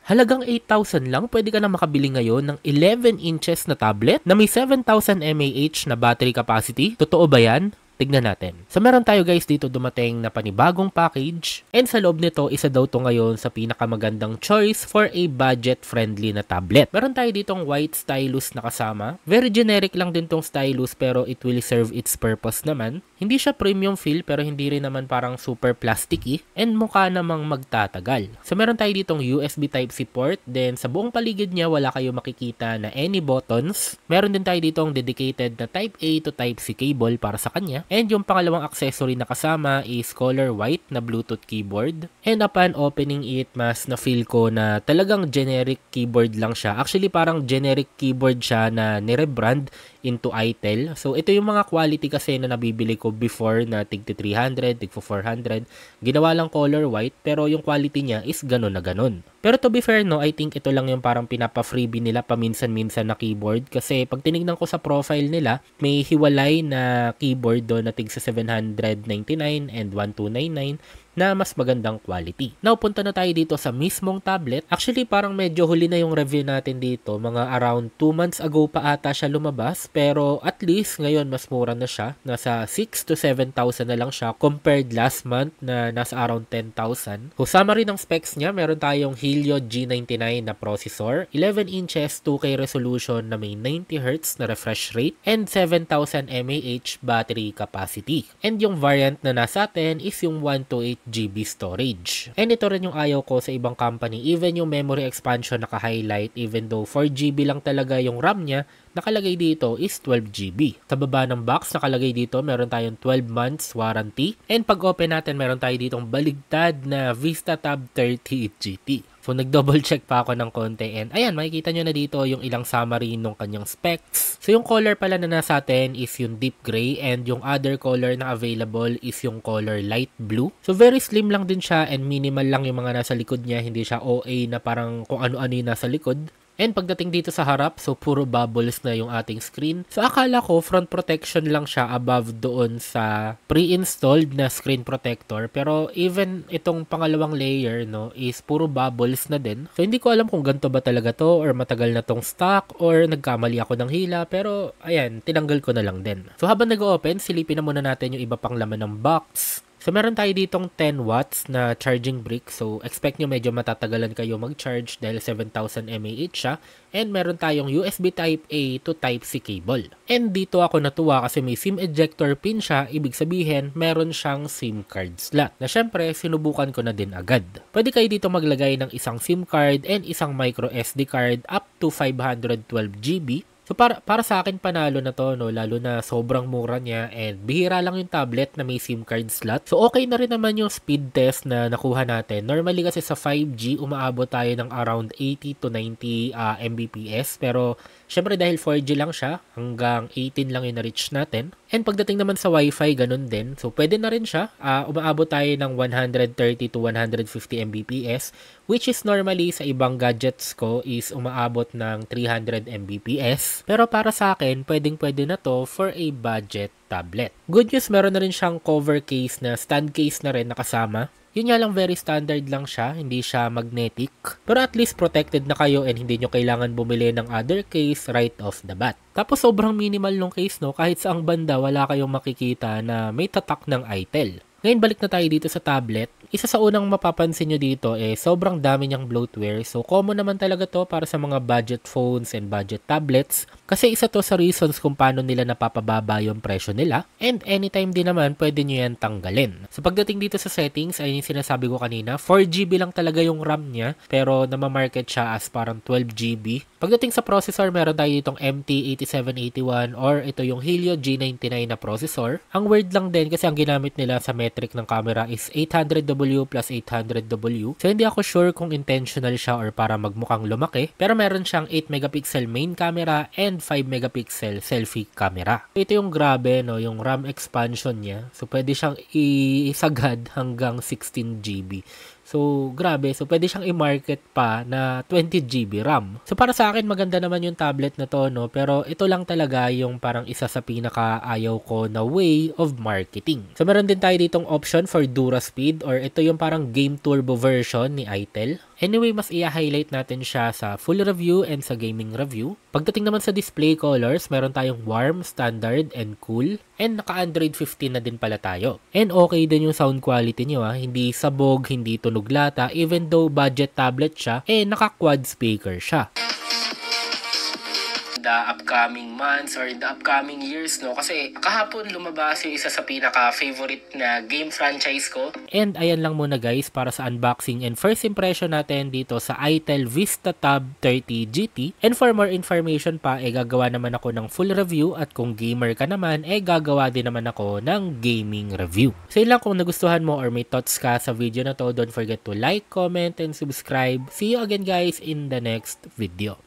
Halagang 8,000 lang, pwede ka na makabili ngayon ng 11 inches na tablet na may 7,000 mAh na battery capacity. Totoo ba yan? Tignan natin. So meron tayo guys dito dumating na panibagong package, and sa loob nito isa daw to ngayon sa pinakamagandang choice for a budget-friendly na tablet. Meron tayo ditong white stylus na kasama. Very generic lang din tong stylus pero it will serve its purpose naman. Hindi siya premium feel pero hindi rin naman parang super plasticky, and mukha namang magtatagal. So meron tayo ditong USB Type-C port, then sa buong paligid niya wala kayo makikita na any buttons. Meron din tayo ditong dedicated na Type A to Type-C cable para sa kanya. And yung pangalawang accessory na kasama is color white na Bluetooth keyboard. And upon opening it, mas na-feel ko na talagang generic keyboard lang siya. Actually, parang generic keyboard siya na nirebrand into ITEL. So, ito yung mga quality kasi na nabibili ko before na tig 300, tig 400. Ginawa lang color white, pero yung quality niya is ganun na ganun. Pero to be fair, no, I think ito lang yung parang pinapa-freebie nila paminsan-minsan na keyboard. Kasi pag tinignan ko sa profile nila, may hiwalay na keyboard doon na tig sa 799 and 1299 na mas magandang quality. Now, punta na tayo dito sa mismong tablet. Actually, parang medyo huli na yung review natin dito. Mga around 2 months ago pa ata siya lumabas. Pero at least ngayon mas mura na siya. Nasa 6 to 7,000 na lang siya compared last month na nasa around 10,000. So, summary ng specs niya, meron tayong Helio G99 na processor, 11 inches 2K resolution na may 90Hz na refresh rate, and 7,000 mAh battery capacity. And yung variant na nasa atin is yung 128GB storage. And ito rin yung ayaw ko sa ibang company. Even yung memory expansion naka-highlight, even though 4GB lang talaga yung RAM niya, nakalagay dito is 12GB. Sa baba ng box, nakalagay dito, meron tayong 12 months warranty. And pag open natin, meron tayo ditong baligtad na VistaTab 30 GT. So, nag-double check pa ako ng konti, and ayan, makikita nyo na dito yung ilang summary ng kanyang specs. So, yung color pala na nasa atin is yung deep gray, and yung other color na available is yung color light blue. So, very slim lang din siya, and minimal lang yung mga nasa likod niya. Hindi siya OA na parang kung ano-ano yung nasa likod. And pagdating dito sa harap, so puro bubbles na yung ating screen. So akala ko front protection lang siya above doon sa pre-installed na screen protector. Pero even itong pangalawang layer, no, is puro bubbles na din. So hindi ko alam kung ganito ba talaga to or matagal na tong stock or nagkamali ako ng hila. Pero ayan, tinanggal ko na lang din. So habang nag-open, silipin na muna natin yung iba pang laman ng box. So, meron tayo ditong 10 watts na charging brick. So, expect nyo medyo matatagalan kayo mag-charge dahil 7,000 mAh siya. And meron tayong USB Type-A to Type-C cable. And dito ako natuwa kasi may SIM ejector pin siya. Ibig sabihin, meron siyang SIM card slot. Na syempre, sinubukan ko na din agad. Pwede kayo dito maglagay ng isang SIM card and isang micro SD card up to 512GB. So para sa akin panalo na to, no, lalo na sobrang mura niya and bihira lang yung tablet na may SIM card slot. So okay na rin naman yung speed test na nakuha natin. Normally kasi sa 5G umaabot tayo ng around 80 to 90 Mbps, pero syempre dahil 4G lang siya, hanggang 18 lang yung na-reach natin. And pagdating naman sa Wi-Fi, ganun din. So pwede na rin siya. Umaabot tayo ng 130 to 150 Mbps, which is normally sa ibang gadgets ko is umaabot ng 300 Mbps. Pero para sa akin, pwedeng-pwede na to for a budget tablet. Good news, meron na rin siyang cover case na stand case na rin nakasama. Yun nga lang, very standard lang siya, hindi siya magnetic. Pero at least protected na kayo and hindi nyo kailangan bumili ng other case right off the bat. Tapos sobrang minimal nung case, no, kahit saang banda wala kayong makikita na may tatak ng ITEL. Ngayon balik na tayo dito sa tablet. Isa sa unang mapapansin nyo dito sobrang dami niyang bloatware. So common naman talaga to para sa mga budget phones and budget tablets. Kasi isa to sa reasons kung paano nila napapababa yung presyo nila. And anytime din naman pwede nyo yan tanggalin. So pagdating dito sa settings, ay yung sinasabi ko kanina, 4GB lang talaga yung RAM niya. Pero namamarket siya as parang 12GB. Pagdating sa processor, meron tayo ditong MT8781 or ito yung Helio G99 na processor. Ang weird lang din kasi ang ginamit nila sa metric ng camera is 800W plus 800W. So hindi ako sure kung intentional siya or para magmukhang lumaki. Pero meron siyang 8 megapixel main camera and 5 megapixel selfie camera. Ito yung grabe, no, yung RAM expansion niya. So pwede siyang isagad hanggang 16GB. So, grabe. So, pwede siyang i-market pa na 20GB RAM. So, para sa akin, maganda naman yung tablet na to, no? Pero ito lang talaga yung parang isa sa pinaka-ayaw ko na way of marketing. So, meron din tayo ditong option for Dura Speed or ito yung parang game turbo version ni ITEL. Anyway, mas i-highlight natin siya sa full review and sa gaming review. Pagdating naman sa display colors, meron tayong warm, standard, and cool. And naka-Android 15 na din pala tayo. And okay din yung sound quality niyo hindi sabog, hindi tunog lata, even though budget tablet siya, naka-quad speaker siya. The upcoming months or the upcoming years, no? Kasi kahapon lumabas yung isa sa pinaka-favorite na game franchise ko. And ayan lang muna guys para sa unboxing and first impression natin dito sa itel Vista Tab 30 GT. And for more information pa, gagawa naman ako ng full review at kung gamer ka naman, gagawa din naman ako ng gaming review. So yun lang, kung nagustuhan mo or may thoughts ka sa video na to, don't forget to like, comment, and subscribe. See you again guys in the next video.